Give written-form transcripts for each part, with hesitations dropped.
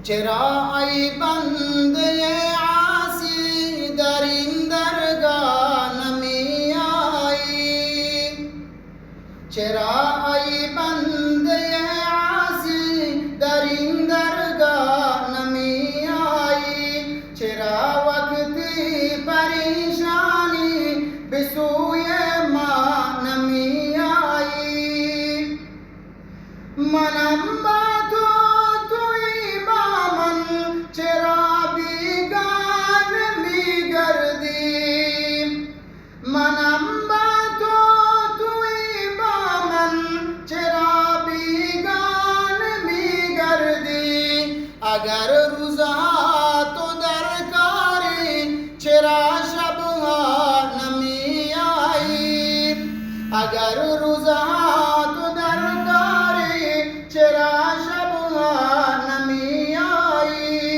چرا ای بنده عاصی در این درگاه نمی آیی؟ چرا ای بنده عاصی در این درگاه نمی آیی؟ چرا وقتی پریشانی به سوی ما نمی آیی؟ منم با تو توی با من، چرا بیگانه می گردی؟ منم با تو توی با من، چرا بیگانه می گردی؟ اگر روزها تو در کاری، چرا شبها نمی آیی؟ اگر روزها تو در کاری، چرا شبها نمی آیی؟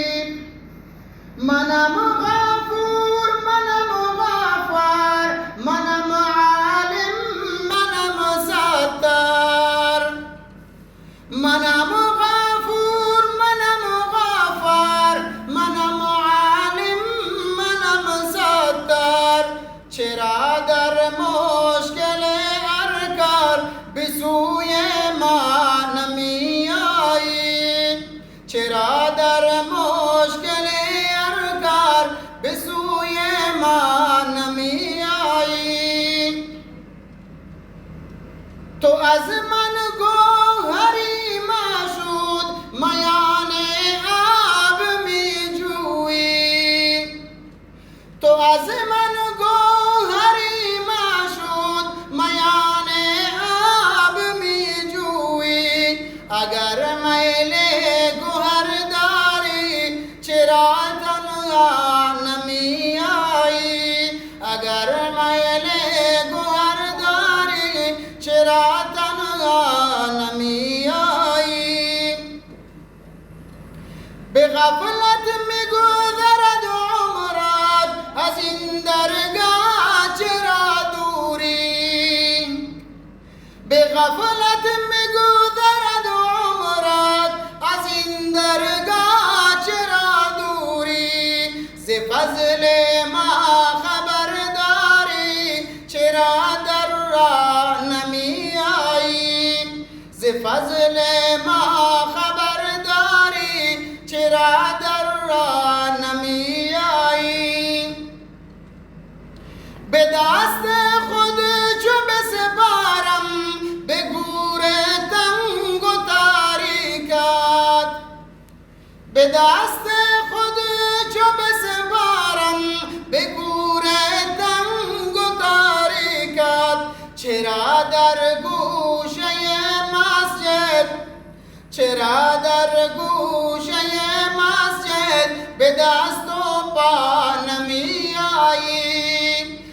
منم غفور، منم غفار، منم عالم، منم ستار. منم غفور، منم غفار، منم عالم، منم ستار. چرا در مشکل هر کار به سوی ما نمی آیی؟ چرا در مشکل هر کار به سوی ما نمی آیی؟ تو از من گوهری مشهود میان آب می جویی. تو از من گوهری مشهود میان آب می جویی. اگر میل گوهر داری، چرا تنها نمی آیی؟ اگر میل گوهر داری، چرا تنها نمی آیی؟ به غفلت می گذرد عمرت، از این درگاه چرا دوری؟ به غفلت می گذرد عمرت، از این درگاه چرا دوری؟ ز فضل ما خبر داری، چرا در راه نمی آیی؟ ز فضل ما خبر داری، چرا در راه نمی آیی؟ به دست خود چو بسپارم به گور تنگ و تاریکت. به دست خود چو بسپارم به گور تنگ و تاریکت. چرا در گوشه مسجد، چرا در گوشه مسجد به دست و پا